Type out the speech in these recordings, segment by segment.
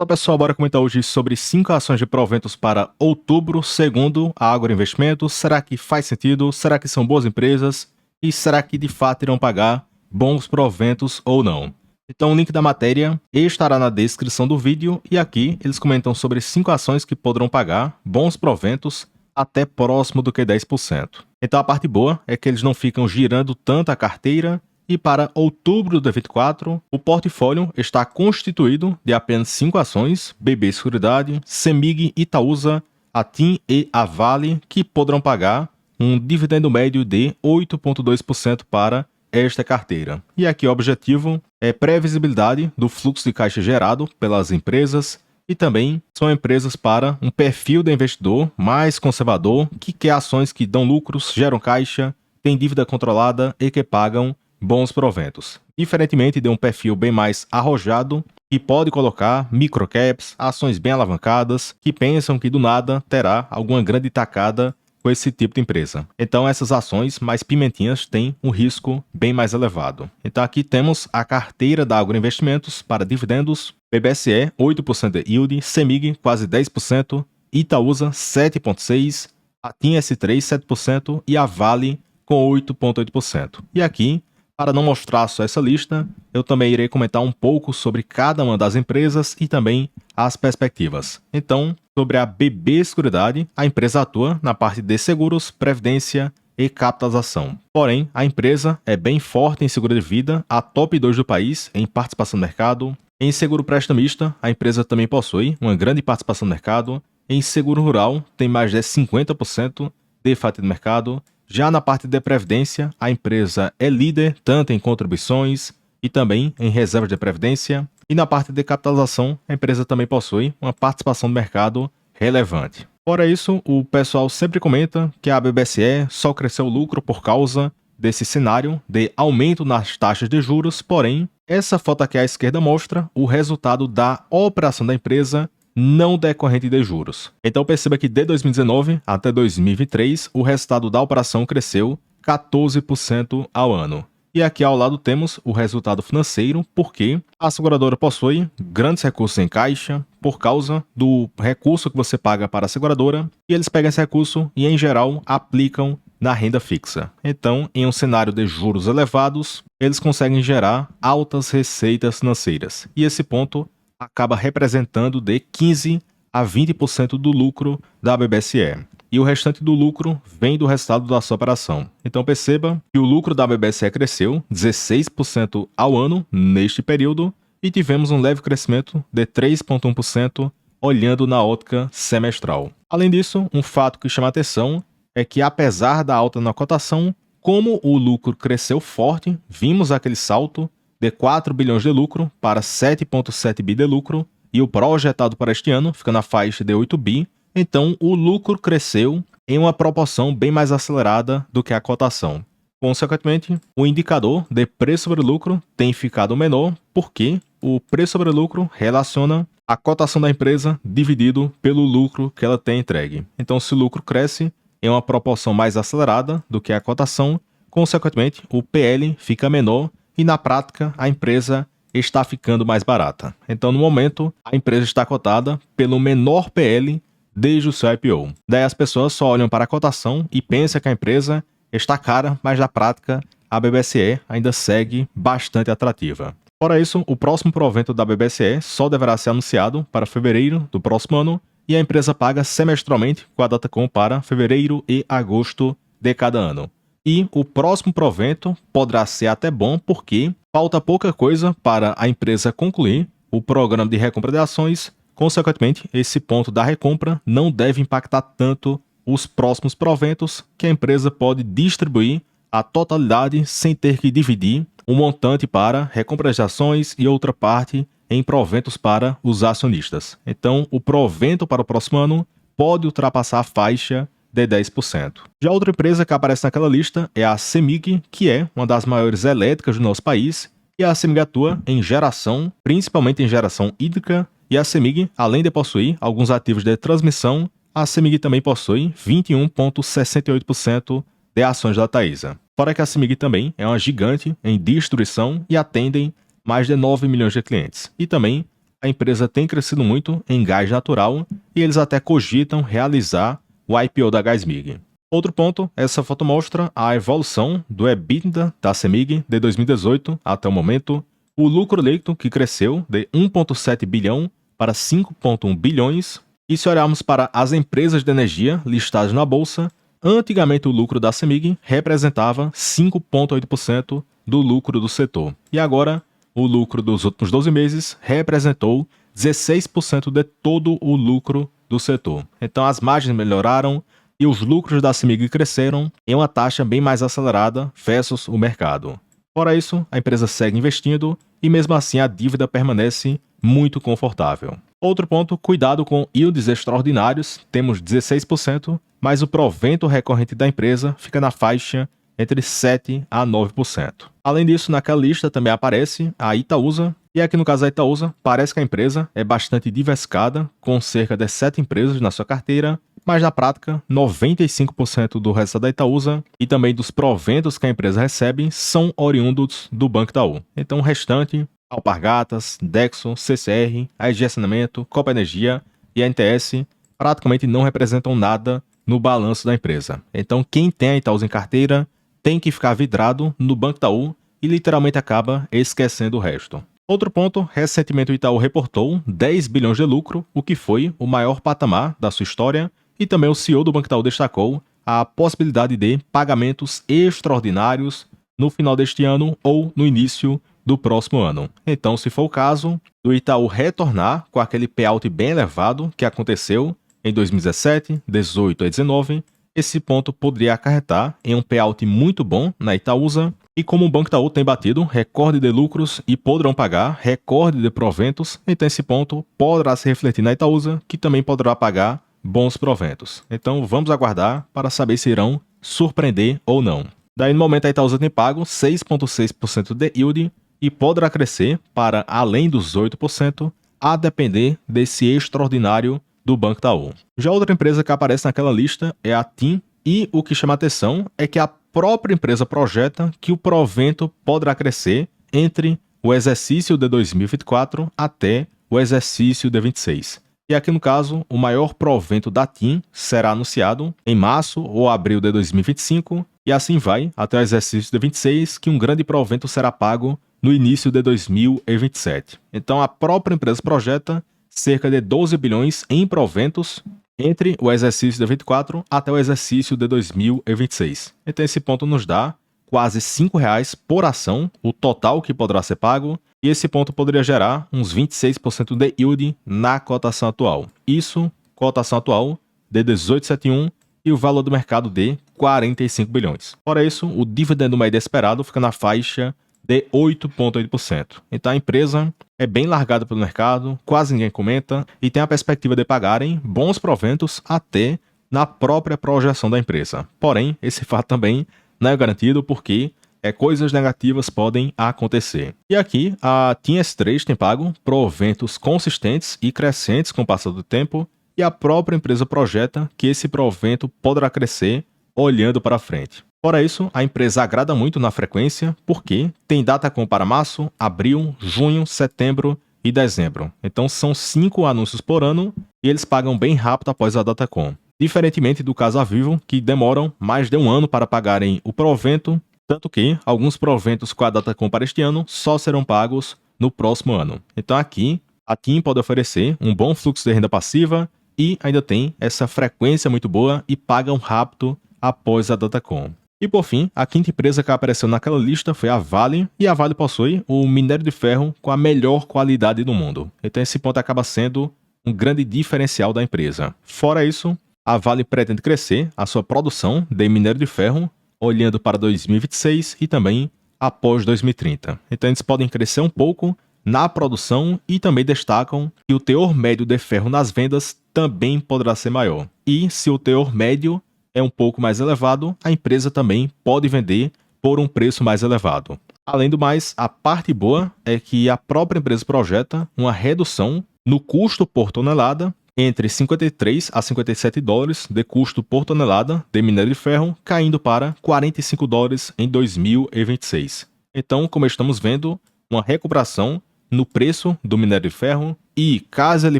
Fala pessoal, bora comentar hoje sobre 5 ações de proventos para outubro, segundo a Ágora Investimentos. Será que faz sentido? Será que são boas empresas? E será que de fato irão pagar bons proventos ou não? Então o link da matéria estará na descrição do vídeo e aqui eles comentam sobre 5 ações que poderão pagar bons proventos até próximo do que 10%. Então a parte boa é que eles não ficam girando tanto a carteira. E para outubro de 2024, o portfólio está constituído de apenas 5 ações, BB Seguridade, CEMIG, Itaúsa, a TIM e a Vale, que poderão pagar um dividendo médio de 8,2% para esta carteira. E aqui o objetivo é previsibilidade do fluxo de caixa gerado pelas empresas e também são empresas para um perfil de investidor mais conservador, que quer ações que dão lucros, geram caixa, têm dívida controlada e que pagam bons proventos. Diferentemente de um perfil bem mais arrojado, que pode colocar microcaps, ações bem alavancadas, que pensam que do nada terá alguma grande tacada com esse tipo de empresa. Então essas ações mais pimentinhas têm um risco bem mais elevado. Então aqui temos a carteira da Ágora Investimentos para dividendos, BBSE 8% de yield, CEMIG quase 10%, Itaúsa 7,6%, a TIM S3 7% e a Vale com 8,8%. E aqui, para não mostrar só essa lista, eu também irei comentar um pouco sobre cada uma das empresas e também as perspectivas. Então, sobre a BB Seguridade, a empresa atua na parte de seguros, previdência e capitalização. Porém, a empresa é bem forte em seguro de vida, a top 2 do país em participação no mercado. Em seguro prestamista, a empresa também possui uma grande participação no mercado. Em seguro rural, tem mais de 50% de fatia de mercado. Já na parte de previdência, a empresa é líder tanto em contribuições e também em reservas de previdência. E na parte de capitalização, a empresa também possui uma participação no mercado relevante. Fora isso, o pessoal sempre comenta que a BBSE só cresceu o lucro por causa desse cenário de aumento nas taxas de juros, porém, essa foto aqui à esquerda mostra o resultado da operação da empresa não decorrente de juros. Então perceba que de 2019 até 2023, o resultado da operação cresceu 14% ao ano. E aqui ao lado temos o resultado financeiro, porque a seguradora possui grandes recursos em caixa por causa do recurso que você paga para a seguradora, e eles pegam esse recurso e, em geral, aplicam na renda fixa. Então, em um cenário de juros elevados, eles conseguem gerar altas receitas financeiras. E esse ponto acaba representando de 15% a 20% do lucro da BBSE. E o restante do lucro vem do resultado da sua operação. Então perceba que o lucro da BBSE cresceu 16% ao ano neste período e tivemos um leve crescimento de 3,1% olhando na ótica semestral. Além disso, um fato que chama a atenção é que, apesar da alta na cotação, como o lucro cresceu forte, vimos aquele salto de 4 bilhões de lucro para 7,7 bi de lucro, e o projetado para este ano fica na faixa de 8 bi, então o lucro cresceu em uma proporção bem mais acelerada do que a cotação. Consequentemente, o indicador de preço sobre lucro tem ficado menor, porque o preço sobre lucro relaciona a cotação da empresa dividido pelo lucro que ela tem entregue. Então, se o lucro cresce em uma proporção mais acelerada do que a cotação, consequentemente, o PL fica menor, e na prática a empresa está ficando mais barata. Então no momento a empresa está cotada pelo menor PL desde o seu IPO. Daí as pessoas só olham para a cotação e pensam que a empresa está cara, mas na prática a BBSE ainda segue bastante atrativa. Fora isso, o próximo provento da BBSE só deverá ser anunciado para fevereiro do próximo ano e a empresa paga semestralmente com a Datacom para fevereiro e agosto de cada ano. E o próximo provento poderá ser até bom porque falta pouca coisa para a empresa concluir o programa de recompra de ações. Consequentemente, esse ponto da recompra não deve impactar tanto os próximos proventos, que a empresa pode distribuir a totalidade sem ter que dividir um montante para recompra de ações e outra parte em proventos para os acionistas. Então, o provento para o próximo ano pode ultrapassar a faixa de 10%. Já outra empresa que aparece naquela lista é a CEMIG, que é uma das maiores elétricas do nosso país, e a CEMIG atua em geração, principalmente em geração hídrica, e a CEMIG, além de possuir alguns ativos de transmissão, a CEMIG também possui 21,68% de ações da Taesa. Fora que a CEMIG também é uma gigante em distribuição e atendem mais de 9 milhões de clientes. E também a empresa tem crescido muito em gás natural e eles até cogitam realizar o IPO da Gasmig. Outro ponto, essa foto mostra a evolução do EBITDA da CEMIG de 2018 até o momento, o lucro líquido que cresceu de 1,7 bilhão para 5,1 bilhões, e se olharmos para as empresas de energia listadas na bolsa, antigamente o lucro da CEMIG representava 5,8% do lucro do setor, e agora o lucro dos últimos 12 meses representou 16% de todo o lucro do setor. Então as margens melhoraram e os lucros da CEMIG cresceram em uma taxa bem mais acelerada versus o mercado. Fora isso, a empresa segue investindo e mesmo assim a dívida permanece muito confortável. Outro ponto, cuidado com yields extraordinários, temos 16%, mas o provento recorrente da empresa fica na faixa entre 7% a 9%. Além disso, naquela lista também aparece a Itaúsa, e aqui no caso da Itaúsa, parece que a empresa é bastante diversificada, com cerca de 7 empresas na sua carteira, mas na prática, 95% do resto da Itaúsa e também dos proventos que a empresa recebe são oriundos do Banco Itaú. Então o restante, Alpargatas, Dexo, CCR, a EG Saneamento, Copa Energia e a NTS praticamente não representam nada no balanço da empresa. Então quem tem a Itaúsa em carteira tem que ficar vidrado no Banco Itaú e literalmente acaba esquecendo o resto. Outro ponto, recentemente o Itaú reportou 10 bilhões de lucro, o que foi o maior patamar da sua história, e também o CEO do Banco Itaú destacou a possibilidade de pagamentos extraordinários no final deste ano ou no início do próximo ano. Então, se for o caso, do Itaú retornar com aquele payout bem elevado que aconteceu em 2017, 18 e 19, esse ponto poderia acarretar em um payout muito bom na Itaúsa, e como o Banco Itaú tem batido recorde de lucros e poderão pagar recorde de proventos, então esse ponto poderá se refletir na Itaúsa, que também poderá pagar bons proventos. Então vamos aguardar para saber se irão surpreender ou não. Daí no momento a Itaúsa tem pago 6,6% de yield e poderá crescer para além dos 8%, a depender desse extraordinário do Banco Itaú. Já outra empresa que aparece naquela lista é a TIM, e o que chama atenção é que a própria empresa projeta que o provento poderá crescer entre o exercício de 2024 até o exercício de 26. E aqui no caso, o maior provento da TIM será anunciado em março ou abril de 2025, e assim vai até o exercício de 26, que um grande provento será pago no início de 2027. Então a própria empresa projeta cerca de 12 bilhões em proventos entre o exercício de 24 até o exercício de 2026. Então esse ponto nos dá quase R$ 5,00 por ação, o total que poderá ser pago, e esse ponto poderia gerar uns 26% de yield na cotação atual. Isso, cotação atual de 18,71 e o valor do mercado de 45 bilhões. Fora isso, o dividendo médio esperado fica na faixa de 8,8%. Então a empresa é bem largada pelo mercado, quase ninguém comenta e tem a perspectiva de pagarem bons proventos até na própria projeção da empresa. Porém, esse fato também não é garantido porque coisas negativas podem acontecer. E aqui a TIM S3 tem pago proventos consistentes e crescentes com o passar do tempo, e a própria empresa projeta que esse provento poderá crescer olhando para frente. Fora isso, a empresa agrada muito na frequência, porque tem datacom para março, abril, junho, setembro e dezembro. Então são 5 anúncios por ano e eles pagam bem rápido após a datacom. Diferentemente do caso a Vivo, que demoram mais de um ano para pagarem o provento, tanto que alguns proventos com a datacom para este ano só serão pagos no próximo ano. Então aqui, a TIM pode oferecer um bom fluxo de renda passiva e ainda tem essa frequência muito boa e pagam rápido após a datacom. E por fim, a quinta empresa que apareceu naquela lista foi a Vale, e a Vale possui o minério de ferro com a melhor qualidade do mundo. Então esse ponto acaba sendo um grande diferencial da empresa. Fora isso, a Vale pretende crescer a sua produção de minério de ferro, olhando para 2026 e também após 2030. Então eles podem crescer um pouco na produção e também destacam que o teor médio de ferro nas vendas também poderá ser maior. E se o teor médio é um pouco mais elevado, a empresa também pode vender por um preço mais elevado. Além do mais, a parte boa é que a própria empresa projeta uma redução no custo por tonelada entre 53 a 57 dólares de custo por tonelada de minério de ferro, caindo para 45 dólares em 2026. Então, como estamos vendo, uma recuperação no preço do minério de ferro e, caso ele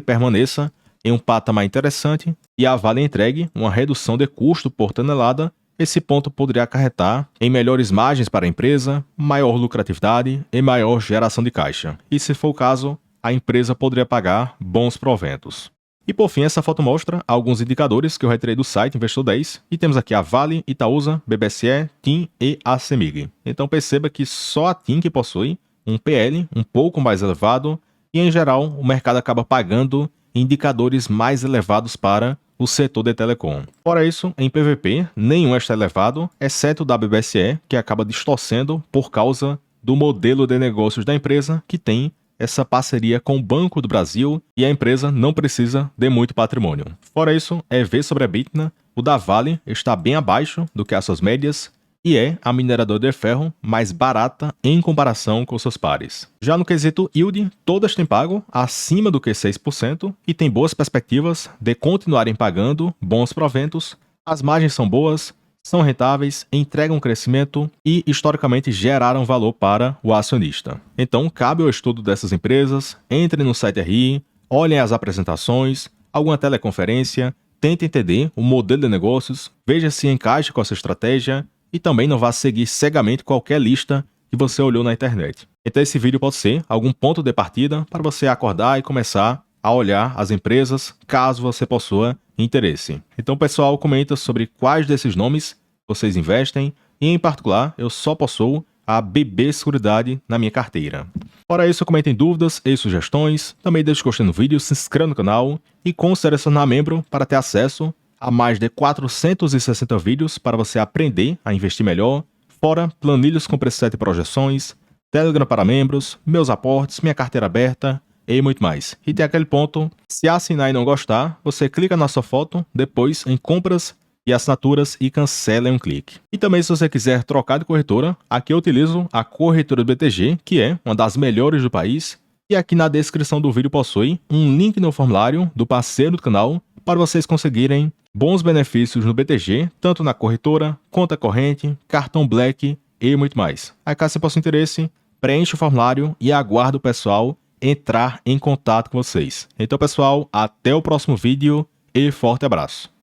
permaneça em um patamar interessante e a Vale entregue uma redução de custo por tonelada, esse ponto poderia acarretar em melhores margens para a empresa, maior lucratividade e maior geração de caixa. E se for o caso, a empresa poderia pagar bons proventos. E por fim, essa foto mostra alguns indicadores que eu retirei do site Investor 10, e temos aqui a Vale, Itaúsa, BBSE, TIM e a CEMIG. Então perceba que só a TIM que possui um PL um pouco mais elevado e, em geral, o mercado acaba pagando indicadores mais elevados para o setor de telecom. Fora isso, em PVP, nenhum está elevado, exceto o da BBSE, que acaba distorcendo por causa do modelo de negócios da empresa, que tem essa parceria com o Banco do Brasil e a empresa não precisa de muito patrimônio. Fora isso, EV sobre EBITDA, o da Vale está bem abaixo do que as suas médias e é a mineradora de ferro mais barata em comparação com seus pares. Já no quesito yield, todas têm pago acima do que 6% e têm boas perspectivas de continuarem pagando bons proventos, as margens são boas, são rentáveis, entregam crescimento e, historicamente, geraram valor para o acionista. Então, cabe ao estudo dessas empresas, entrem no site RI, olhem as apresentações, alguma teleconferência, tentem entender o modelo de negócios, veja se encaixa com a sua estratégia e também não vá seguir cegamente qualquer lista que você olhou na internet. Então, esse vídeo pode ser algum ponto de partida para você acordar e começar a olhar as empresas, caso você possua interesse. Então, pessoal, comenta sobre quais desses nomes vocês investem e, em particular, eu só possuo a BB Seguridade na minha carteira. Fora isso, comentem dúvidas e sugestões, também deixe o gostei no vídeo, se inscreva no canal e considere se tornar membro para ter acesso a mais de 460 vídeos para você aprender a investir melhor, fora planilhas com preset e projeções, Telegram para membros, meus aportes, minha carteira aberta e muito mais. E tem aquele ponto, se assinar e não gostar, você clica na sua foto, depois em compras e assinaturas e cancela em um clique. E também, se você quiser trocar de corretora, aqui eu utilizo a corretora do BTG, que é uma das melhores do país, e aqui na descrição do vídeo possui um link no formulário do parceiro do canal para vocês conseguirem bons benefícios no BTG, tanto na corretora, conta corrente, cartão Black e muito mais. Aí, caso você possa interesse, preencha o formulário e aguardo o pessoal entrar em contato com vocês. Então, pessoal, até o próximo vídeo e forte abraço.